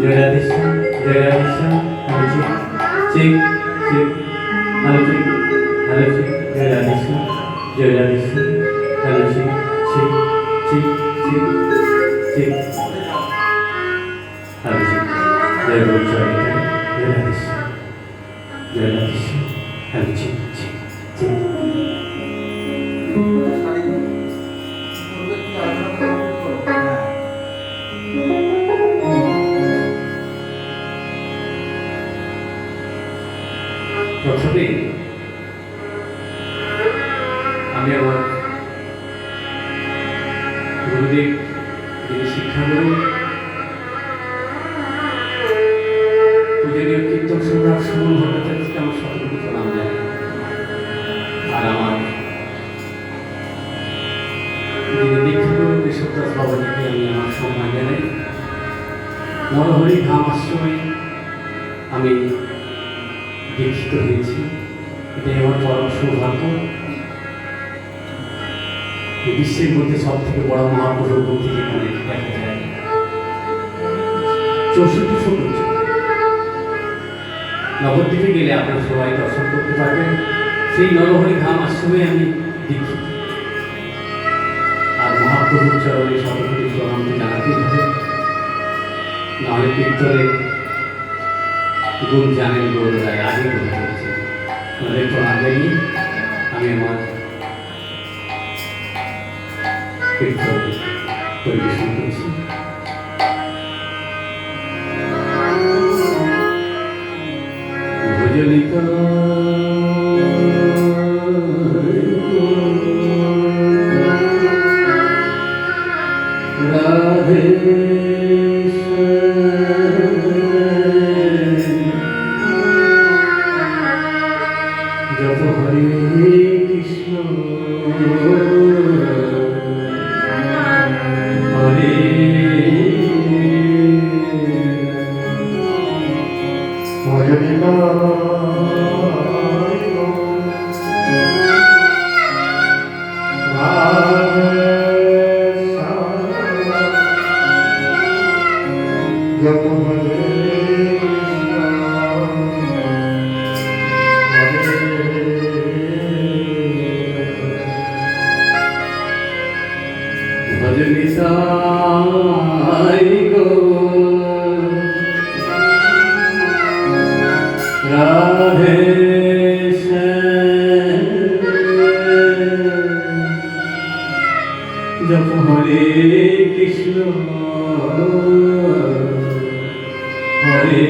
Jagadeesha, Jagadeesha, hello check, check, hello check, Jagadeesha, Jagadeesha, hello check, check, hello check, Jai Guru Charita, Jagadeesha, Jagadeesha, hello check. প্রথমে আমি আমার গুরুদেব যিনি শিক্ষাগুরু পূজনীয় কীর্তন সম্রাট সুমন ভট্টাচার্যকে আমার শতকোটি প্রণাম জানাই। আর আমার যিনি দীক্ষাগুরু কেশবদাস বাবাজিকে আমি আমার সম্মান জানাই। নরহরি ধাম আশ্রমে আমি দীক্ষিত হয়েছি, এটাই আমার পরম সৌভাগ্য। বিশ্বের মধ্যে সব থেকে বড় মহাপুরুষ মূর্তি যেখানে দেখা যায় 64 ফুট উঁচু। নবদ্বীপে গেলে আপনারা সবাই দর্শন করতে পারবেন। সেই নরহরি ধাম আশ্রমে আমি দীক্ষিত। আর মহাপ্রভুর চরণে শতকোটি প্রণাম জানাতেই হবে, নাহলে কীর্তনের গুণ জানেন গৌররায় আগে বলে করেছি। ওনাদের প্রণাম জানিয়ে আমি আমার কীর্তন পরিবেশন করছি। ভজলিত রাধে জপ হরে কৃষ্ণ হরে ভজনিতা জপ হরে ভজনিতাই গো রাধে জপ হরে কৃষ্ণ হরে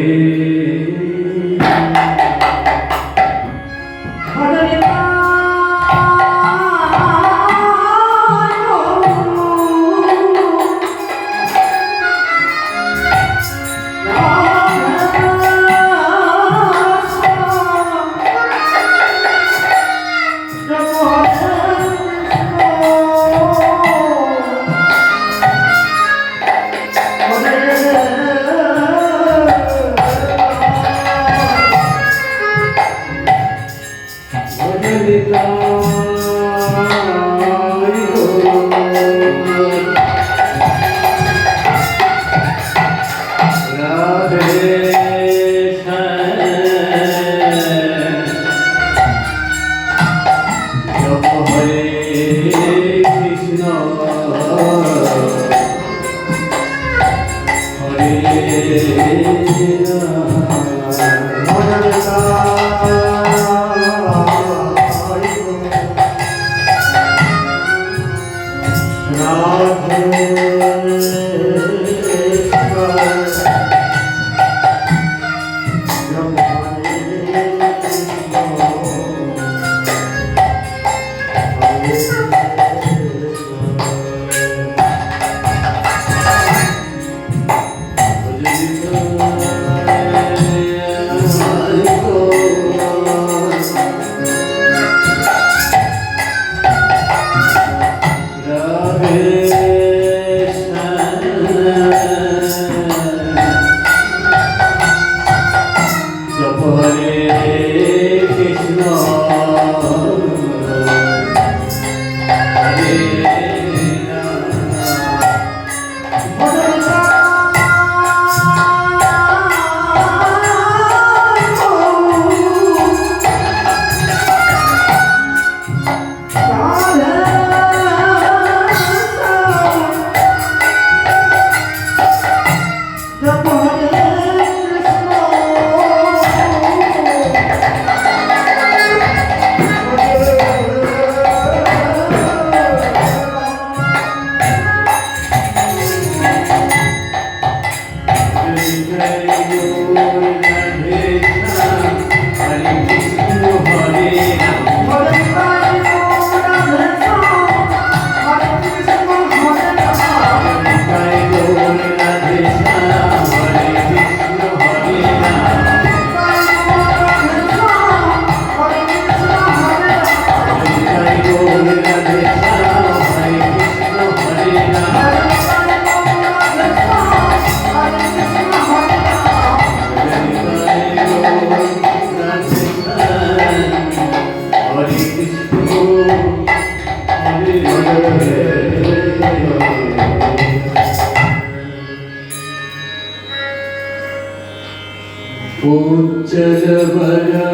उज्ज्वलवदनं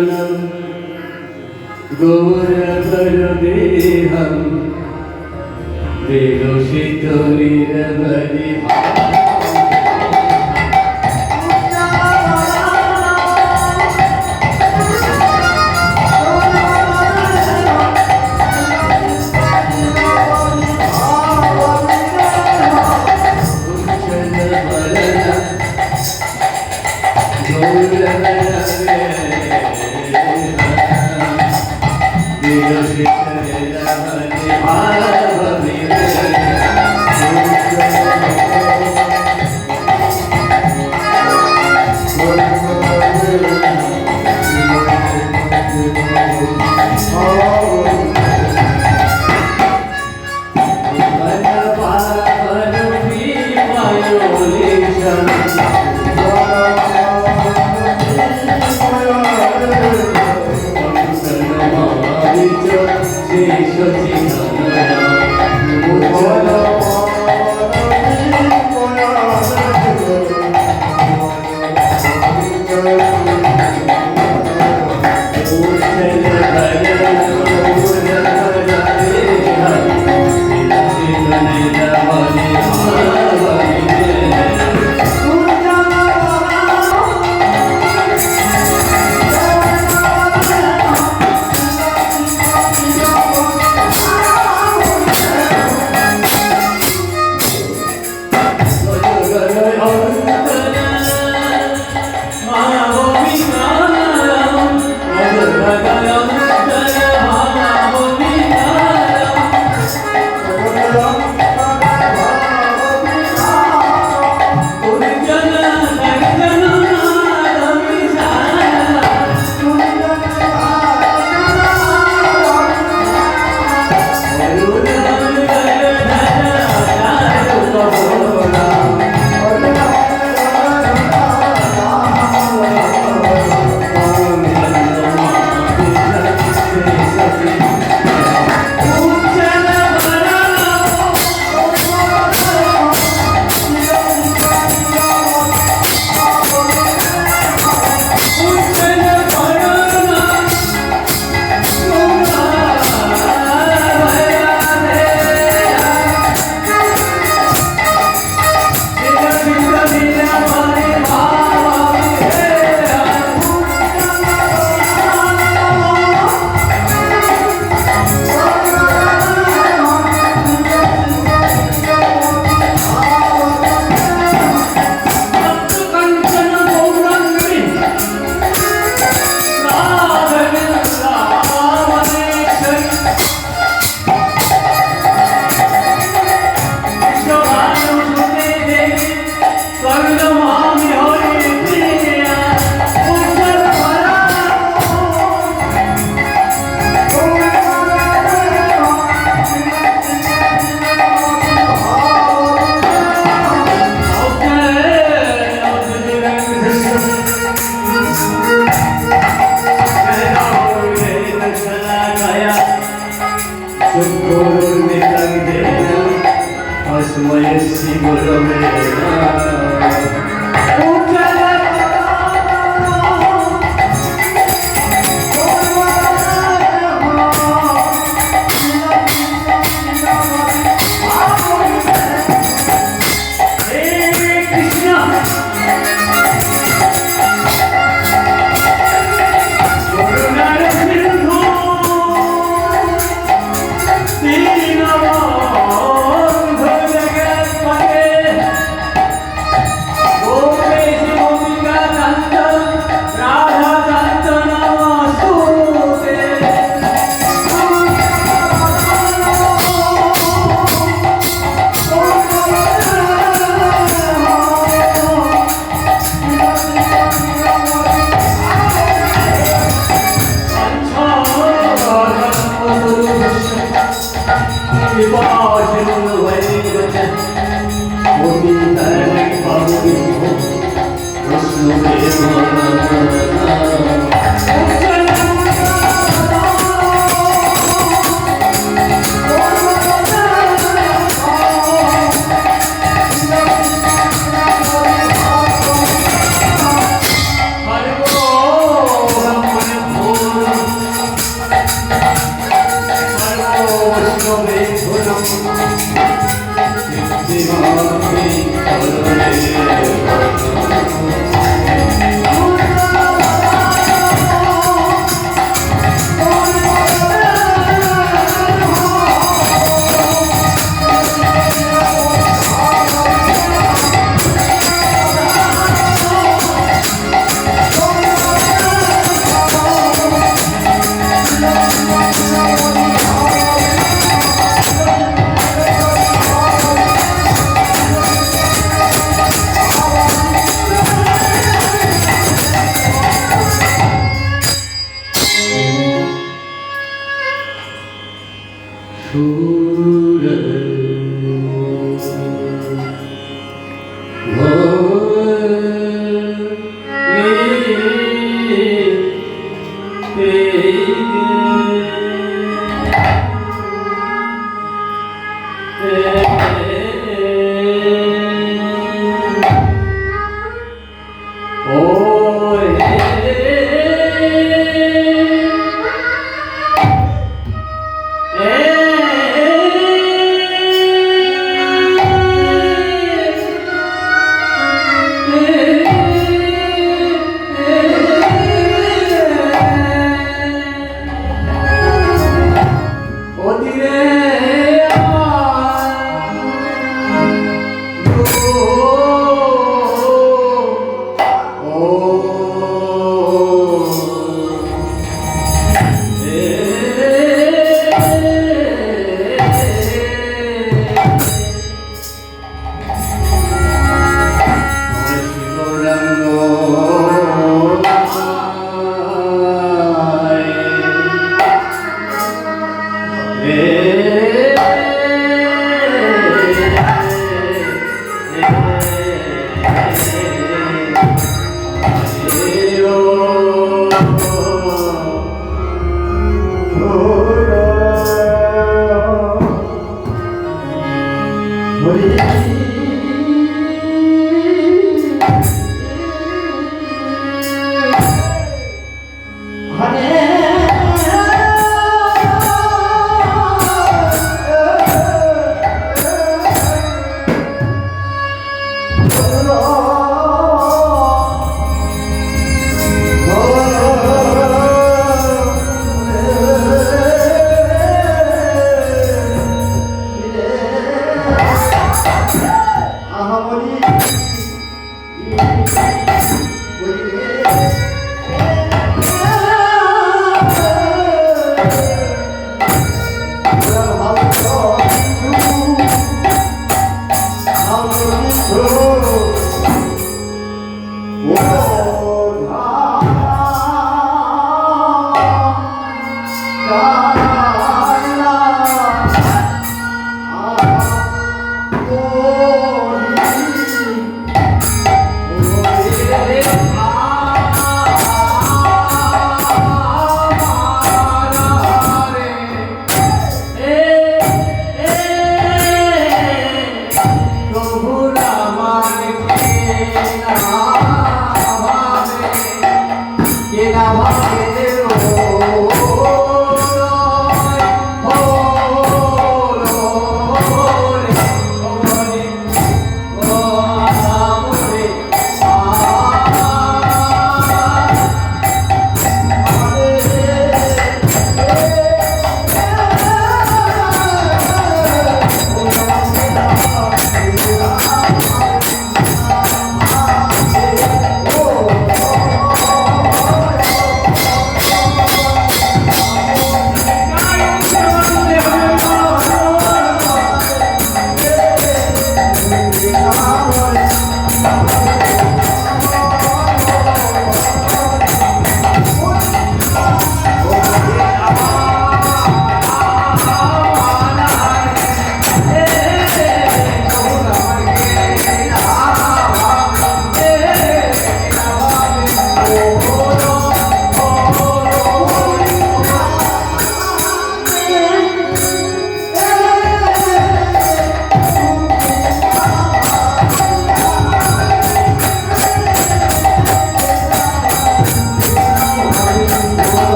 गौरवरदेहं विलसितनिरवधि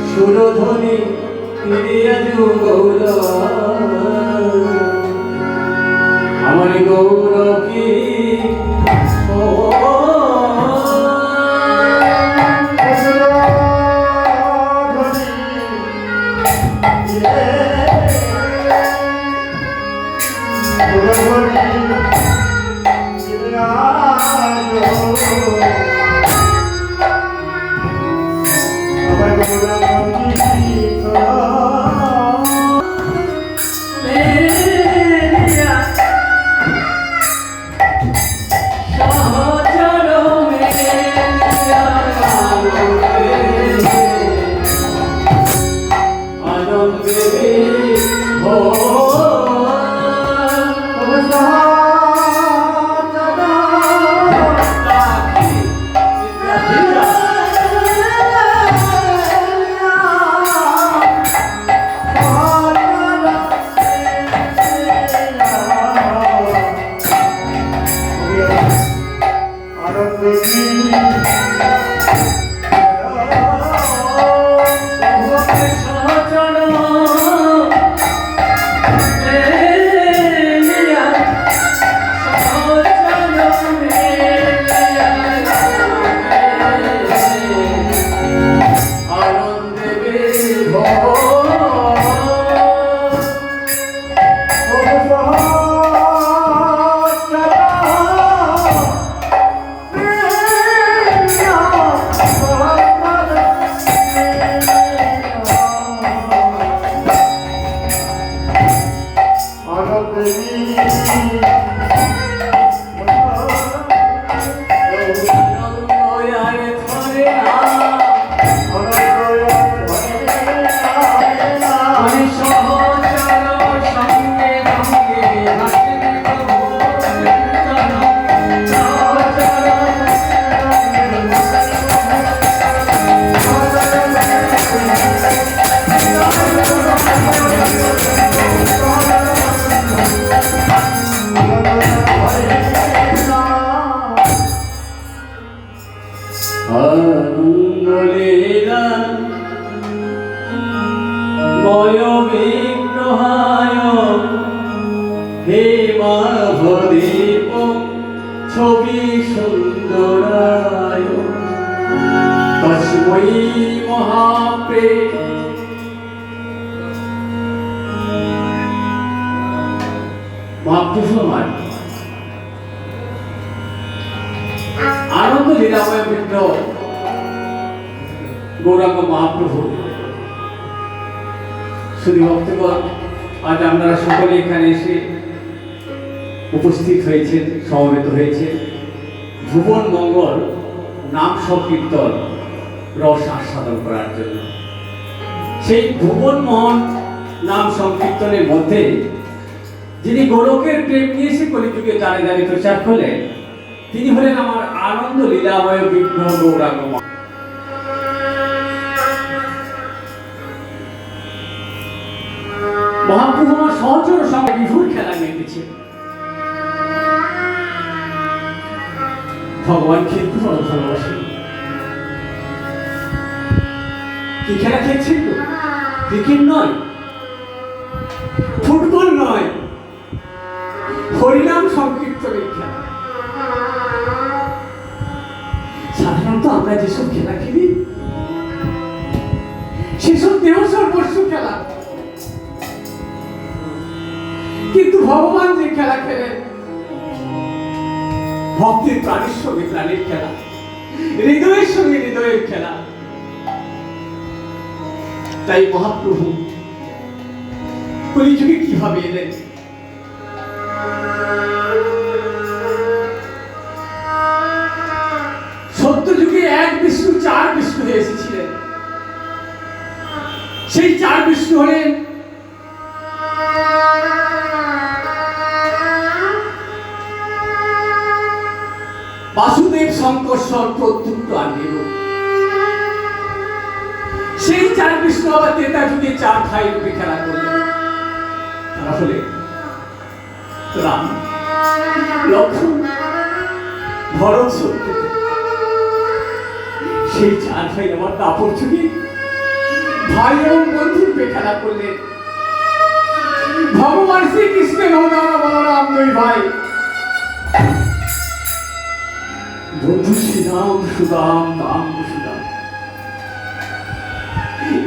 সুরধ্বনি গৌর আমার গৌর কি ছবি সুন্দরায় তস্মৈ মহাপ্রেম মহাপ্রভু আমার আনন্দ লীলাময় বিগ্রহ গৌরাঙ্গ মহাপ্রভু শুধু ভক্তগণ আজ আপনারা সকলে এখানে এসে উপস্থিত হয়েছেন, সমবেত হয়েছে ভুবন মঙ্গল নাম সংকীর্তন রস আস্বাদন করার জন্য। সেই ভুবন মোহন নাম সংকীর্তনের মধ্যে যিনি গোলকের প্রেম নিয়ে এসে কলিযুগে দাঁড়ে দাঁড়িয়ে প্রচার করলেন তিনি হলেন আমার আনন্দ লীলাময় বিগ্রহ গৌরাঙ্গ। মহাপ্রভু আমার সহচর সঙ্গে বিভুর খেলা মেতেছে। ভগবান খেলতে বড় ভালোবাসেন। কি খেলা খেলছেন তো? ক্রিকেট নয়, ফুটবল নয়, হরিনাম সংকীর্তনের খেলা। সাধারণত আমরা যেসব খেলা খেলি সেসব দেহ সর্বস্ব খেলা, কিন্তু ভগবান যে খেলা খেলেন ভক্তের প্রাণের সঙ্গে প্রাণের খেলা, হৃদয়ের সঙ্গে হৃদয়ের খেলা। তাই মহাপ্রভু কলিযুগে কিভাবে এলেন? সত্য যুগে এক বিষ্ণু চার বিষ্ণু হয়ে এসেছিলেন। সেই চার বিষ্ণু হলেন বাসুদেব, শঙ্কর, প্রদ্যুম্ন আর নিরূপ। সেই চার বিষ্ণু আবার ত্রেতা যুগে চার ভাই রূপে খেলা করলেন। তারা হলেন রাম, লক্ষ্মণ, ভরত সত্য সেই চার ভাই আমার দাপর যুগে ভাই এবং বন্ধুর খেলা করলেন। ভগবান শ্রীকৃষ্ণের নৌদানা বলরাম দুই ভাই, বন্ধু শ্রীরাম সুদাম দাম সুদাম।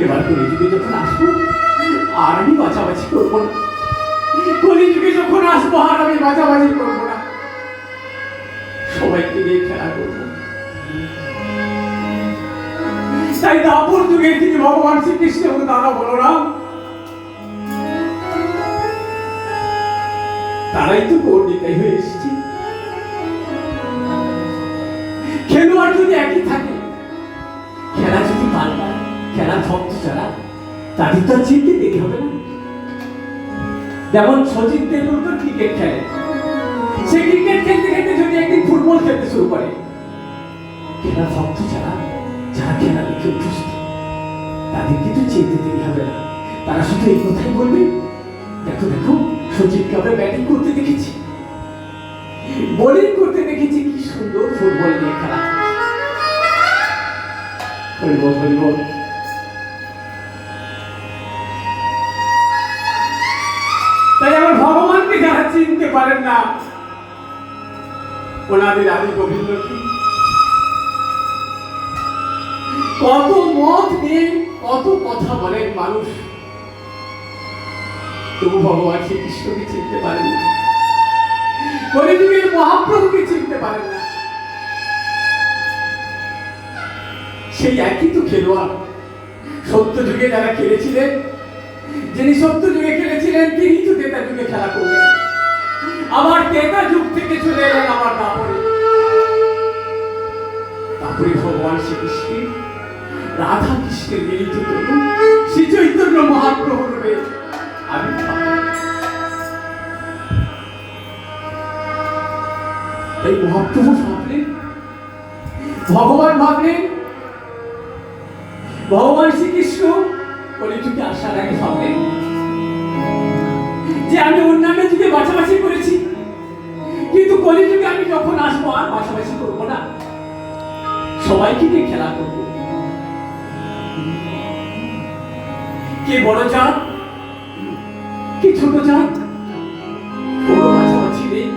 এবার কলিযুগে যখন আসবো আর আমি বাঁচাবাচি করবো না, কলিযুগে যখন আসবো আর আমি বাঁচাবাচি করবো না, সবাইকে নিয়ে খেলা করবো। তাই দাপর যুগে তিনি ভগবান শ্রীকৃষ্ণ এবং দাদা বলরাম তারাই তো গৌরীতাই হয়ে এসেছে। খেলোয়াড় যদি একই থাকে, খেলা যদি পাল্টায়, খেলা ভক্ত ছাড়া তাদের তো চিনতে দেখতে হবে না। যেমন সচিন তেন্ডুলকর ক্রিকেট খেলে, সে ক্রিকেট খেলতে খেলতে যদি একদিন ফুটবল খেলতে শুরু করে, খেলা ভক্ত ছাড়া যারা খেলা লিখে অভ্যস্ত তাদের কিন্তু চিনতে দেরি হবে না। তারা শুধু এই কথাই বলবে, দেখো দেখো সচিনকে আমরা ব্যাটিং করতে দেখেছি, বোলিং করতে দেখেছি, কি সুন্দর ফুটবল নিয়ে খেলা। হরিবল হরিবল। তাই আমার ভগবানকে যারা চিনতে পারেন না, ওনাদের আদি গোবিন্দ কি কত মত নিয়ে কত কথা বলেন মানুষ, তবু ভগবান শ্রীকৃষ্ণকে চিনতে পারেন না, কলিযুগের মহাপ্রভুকে চিনতে পারেন না। সেই একই তো খেলোয়াড় সত্য যুগে যারা খেলেছিলেন, যিনি সত্য যুগে খেলেছিলেন তিনি তো ত্রেতা যুগে খেলা করলেন। আবার ত্রেতা যুগ থেকে চলে এলেন আমার দাপরে। তারপরে ভগবান শ্রীকৃষ্ণের রাধা কৃষ্ণের মিলিত তনু শ্রী চৈতন্য মহাপ্রভুর রূপে আবির্ভাব। তাই মহাপ্রভু ভাবলেন, ভগবান ভাবলেন, ভগবান শ্রীকৃষ্ণ কলিযুগে আসার আগে ভাবলেন যে আমি অন্যান্য যুগে বাছাবাছি করেছি, কিন্তু কলিযুগে আমি যখন আসবো আর বাছাবাছি করবো না, সবাইকে নিয়ে খেলা করবো। কে বড় জাত, কে ছোট জাত, কোনো বাছাবাছি নেই।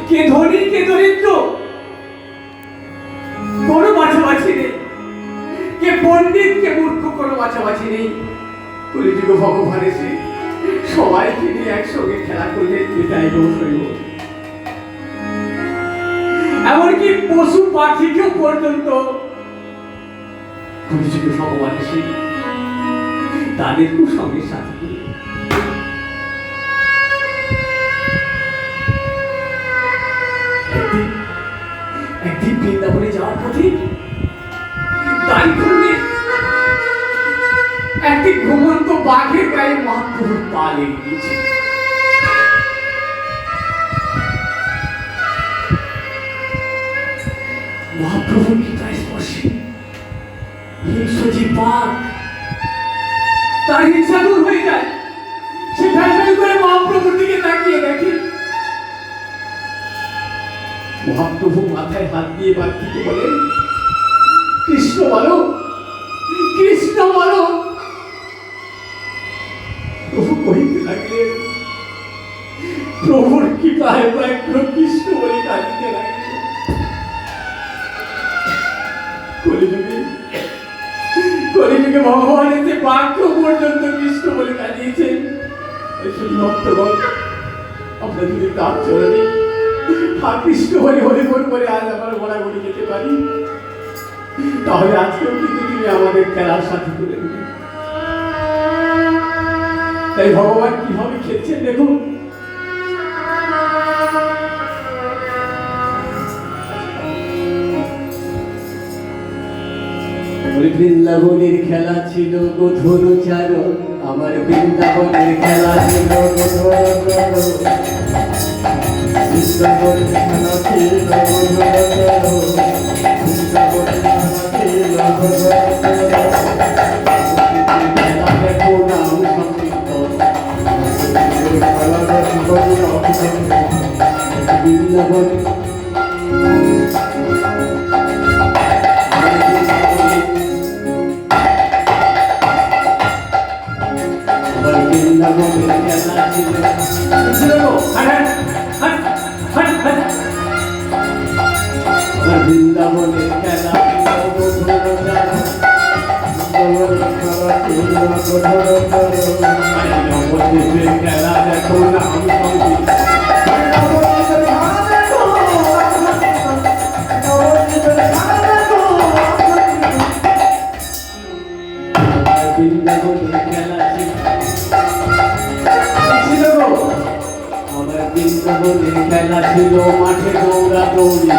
কে ধনী, কে দরিদ্র, কোনো বাছাবাছি নেই। কে পণ্ডিত, কে মূর্খ, কোনো বাছাবাছি নেই। কলিযুগে ভগবান এসে সবাইকে নিয়ে একসঙ্গে খেলা করলেন। এটাই হইব। এমনকি পশু পাখিকেও পর্যন্ত কলিযুগে ভগবান এসে তাদেরকেও সঙ্গে সাথে করে একদিন বৃন্দাবনে যাওয়ার পথে একটি ঘুমন্ত বাঘের গায়ে মহাপ্রভুর পা লেগে গিয়েছে। মহাপ্রভুর হৃদয় স্পর্শে হিংসজীব বাঘ তার হিংসা দূর হয়ে যায়। সে ফ্যাল করে মহাপ্রভুর দিকে তাকিয়ে দেখে মহাপ্রভু মাথায় হাত দিয়ে বাঘটিকে বলেন, কৃষ্ণ বলো, কৃষ্ণ বলো। প্রভু কহিতে লাগলেন, প্রভুর কৃপায় কৃষ্ণ বলে কাঁদিতে লাগলেন। কলিযুগে ভগবান এসে বাক্য পর্যন্ত কৃষ্ণ বলে কাঁদিয়েছেন। ভক্তগণ, আমরা যদি তার চরণে কৃষ্ণ বলে হরিবল করে আজ আমরা গোড়াগড়ি যেতে পারি, তাহলে আজকেও কিন্তু তিনি আমাদের খেলার সাথে করে দেবেন। তাই ভগবান কিভাবে খেলছেন দেখুন। বৃন্দাবনের খেলা ছিল গোধন চারণ, আমার বৃন্দাবনের খেলা ছিল গোধন চারণ। বৃন্দাবনের খেলা ছিল গোধন চারণ, বৃন্দাবনের খেলা ছিল গোধন চারণ। খেলা দেখো নাম সংকীর্তন, খেলা দেখো বৃন্দাবনে বৃন্দাবনের খেলা ছিল বৃন্দাবনের খেলা খেলা দেখো না বৃন্দাবনের খেলা আমার বৃন্দাবনের খেলা ছিল মাঠে দৌড়া দৌড়ি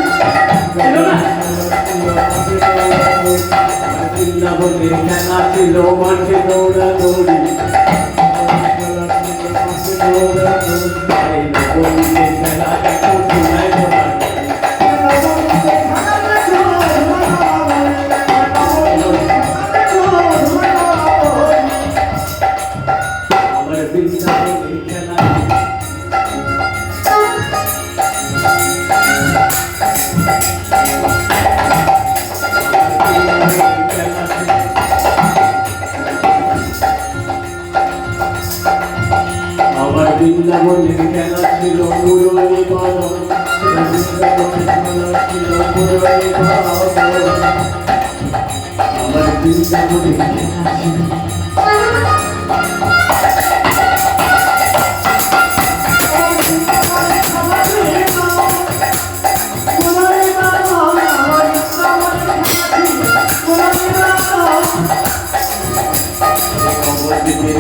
বৃন্দাবনের খেলা ছিল মাঠে দৌড়া দৌড়ি খেলা আমার বৃন্দাবনের খেলা আমার বৃন্দাবনের খেলা ছিল মুরলী বাদন আমার বৃন্দাবনের খেলা ছিল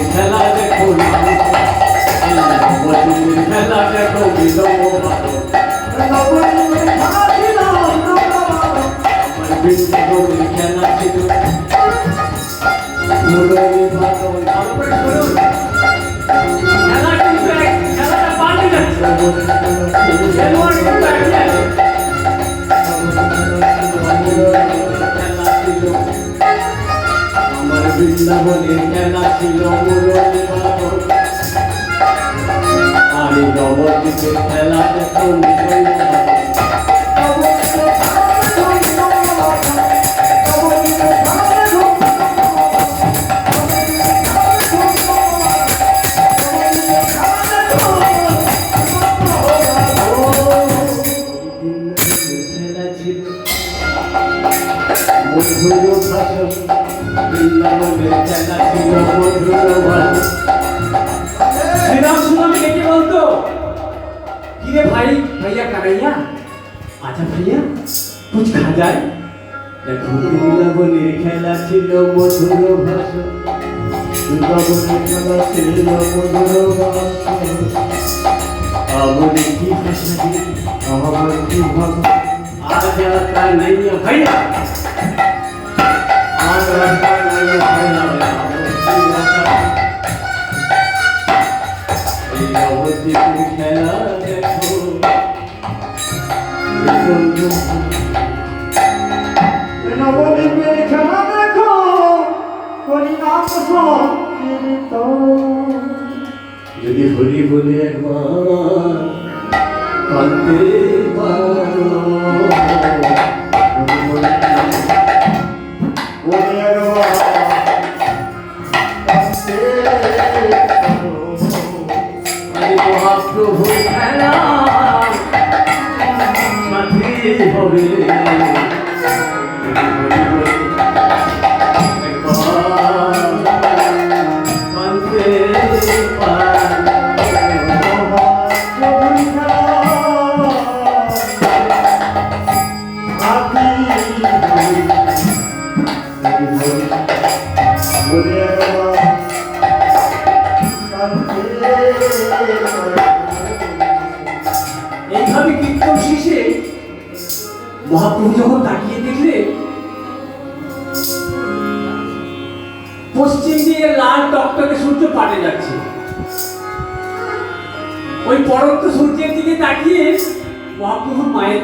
খেলা দেখো খেলা দেখো বৃন্দাবনের খেলা ছিল মুরলী বাদন আমার বৃন্দাবনের খেলা ছিল মুরলী বাদন আমি নবদ্বীপের খেলা দেখো মধুর ভাষণ বৃন্দাবনের খেলা ছিল মধুর ভাষণ শ্রীরাম সুনামী ডেকে বলতো কিরে ভাই ভাইয়া কানাইয়া আচ্ছা ভাইয়া কুछ खा जाए দেখো বৃন্দাবনের খেলা ছিল মধুর ভাষণ বৃন্দাবনের খেলা ছিল মধুর ভাষণ আমার কি ভাষা দিয়ে আমার কি ভাষা আজা কানাইয়া ভাইয়া আজা কানাইয়া ভাইয়া নবদ্বীপের খেলা দেখো নবদ্বীপের খেলা দেখো হরিনাম সংকীর্তন যদি হরি বলে একবার কাঁদতে পারো মহাপ্রভু খেলা সাথী হবে এইভাবে কীর্তন শেষে মহাপ্রভু যখন তাকিয়ে দেখলে পশ্চিম দিকে লাল টকটকে সূর্য পাটে যাচ্ছে, ওই পরন্ত সূর্যের দিকে তাকিয়ে মহাপ্রভুর মায়ের